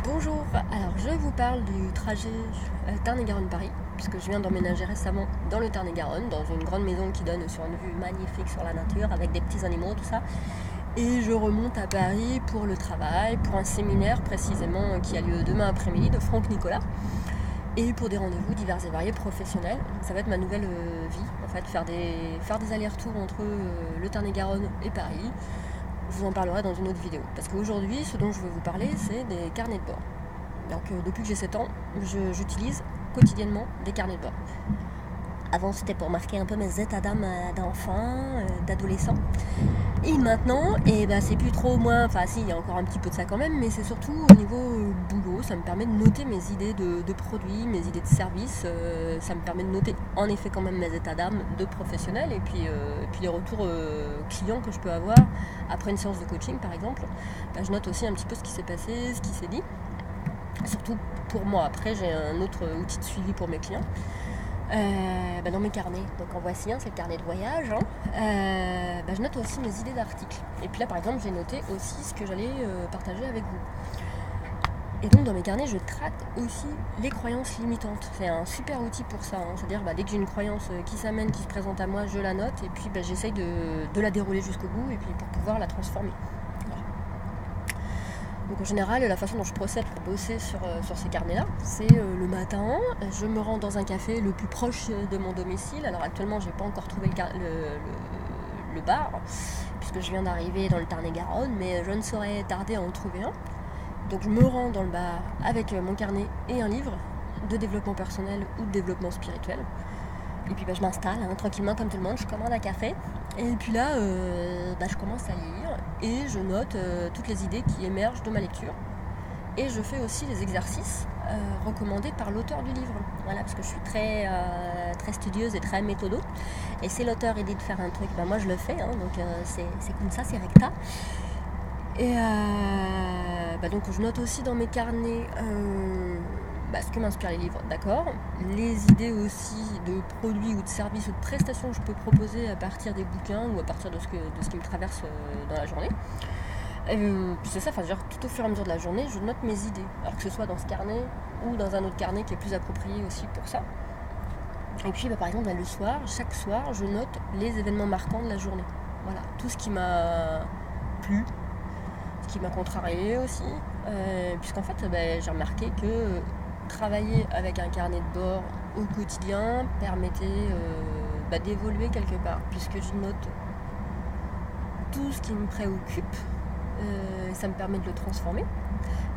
Bonjour, alors je vous parle du trajet Tarn-et-Garonne-Paris, puisque je viens d'emménager récemment dans le Tarn-et-Garonne, dans une grande maison qui donne sur une vue magnifique sur la nature, avec des petits animaux, tout ça. Et je remonte à Paris pour le travail, pour un séminaire précisément qui a lieu demain après-midi de Franck Nicolas, et pour des rendez-vous divers et variés professionnels. Ça va être ma nouvelle vie, en fait, faire des allers-retours entre le Tarn-et-Garonne et Paris. Je vous en parlerai dans une autre vidéo. Parce qu'aujourd'hui, ce dont je veux vous parler, c'est des carnets de bord. Donc depuis que j'ai 7 ans, j'utilise quotidiennement des carnets de bord. Avant, c'était pour marquer un peu mes états d'âme d'enfant, d'adolescent. Et maintenant, c'est plus trop moins... Enfin si, il y a encore un petit peu de ça quand même, mais c'est surtout au niveau boulot. Ça me permet de noter mes idées de produits, mes idées de services. Ça me permet de noter en effet quand même mes états d'âme de professionnel. Et puis les retours clients que je peux avoir après une séance de coaching par exemple. Je note aussi un petit peu ce qui s'est passé, ce qui s'est dit. Surtout pour moi. Après, j'ai un autre outil de suivi pour mes clients. Dans mes carnets, donc en voici un, c'est le carnet de voyage. Je note aussi mes idées d'articles. Et puis là, par exemple, j'ai noté aussi ce que j'allais partager avec vous. Et donc, dans mes carnets, je traite aussi les croyances limitantes. C'est un super outil pour ça. C'est-à-dire, dès que j'ai une croyance qui s'amène, qui se présente à moi, je la note et puis j'essaye de la dérouler jusqu'au bout et puis pour pouvoir la transformer. Donc en général, la façon dont je procède pour bosser sur ces carnets-là, c'est le matin, je me rends dans un café le plus proche de mon domicile. Alors actuellement, j'ai pas encore trouvé le bar, puisque je viens d'arriver dans le Tarn-et-Garonne, mais je ne saurais tarder à en trouver un. Donc je me rends dans le bar avec mon carnet et un livre de développement personnel ou de développement spirituel. Et puis je m'installe tranquillement comme tout le monde, je commande un café. Et puis là, je commence à lire et je note toutes les idées qui émergent de ma lecture. Et je fais aussi les exercices recommandés par l'auteur du livre. Voilà, parce que je suis très studieuse et très méthodo. Et si l'auteur dit de faire un truc, moi je le fais. Donc c'est comme ça, c'est recta. Et donc je note aussi dans mes carnets ce que m'inspirent les livres, d'accord. Les idées aussi de produits ou de services ou de prestations que je peux proposer à partir des bouquins ou à partir de ce qui me traverse dans la journée. Puis c'est ça, tout au fur et à mesure de la journée, je note mes idées. Alors que ce soit dans ce carnet ou dans un autre carnet qui est plus approprié aussi pour ça. Et puis par exemple le soir, chaque soir, je note les événements marquants de la journée. Voilà, tout ce qui m'a plu, ce qui m'a contrarié aussi. Puisqu'en fait, j'ai remarqué que travailler avec un carnet de bord au quotidien permettait d'évoluer quelque part, puisque je note tout ce qui me préoccupe, ça me permet de le transformer.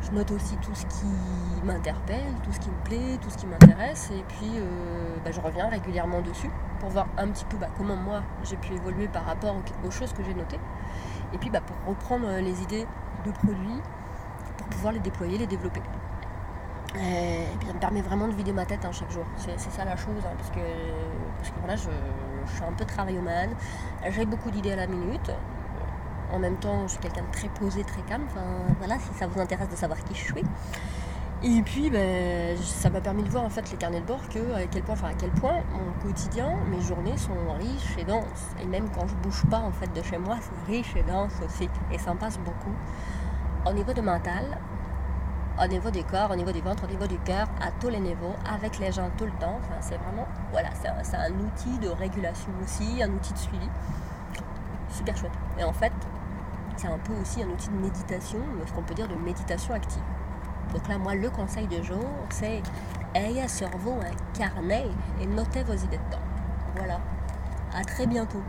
Je note aussi tout ce qui m'interpelle, tout ce qui me plaît, tout ce qui m'intéresse, et puis je reviens régulièrement dessus pour voir un petit peu comment moi j'ai pu évoluer par rapport aux choses que j'ai notées, et puis pour reprendre les idées de produits pour pouvoir les déployer, les développer. Et puis ça me permet vraiment de vider ma tête chaque jour. C'est ça la chose, parce que voilà, je suis un peu travaillomane, j'ai beaucoup d'idées à la minute. En même temps, je suis quelqu'un de très posé, très calme. Voilà, si ça vous intéresse de savoir qui je suis. Et puis, ça m'a permis de voir en fait les carnets de bord à quel point mon quotidien, mes journées sont riches et denses. Et même quand je bouge pas en fait de chez moi, c'est riche et dense aussi. Et ça me passe beaucoup. Au niveau de mental, au niveau du corps, au niveau du ventre, au niveau du cœur, à tous les niveaux, avec les gens tout le temps. C'est vraiment, voilà, c'est un outil de régulation aussi, un outil de suivi. Super chouette. Et en fait, c'est un peu aussi un outil de méditation, ce qu'on peut dire de méditation active. Donc là, moi, le conseil du jour, c'est ayez sur vous un carnet et notez vos idées dedans. Voilà. À très bientôt.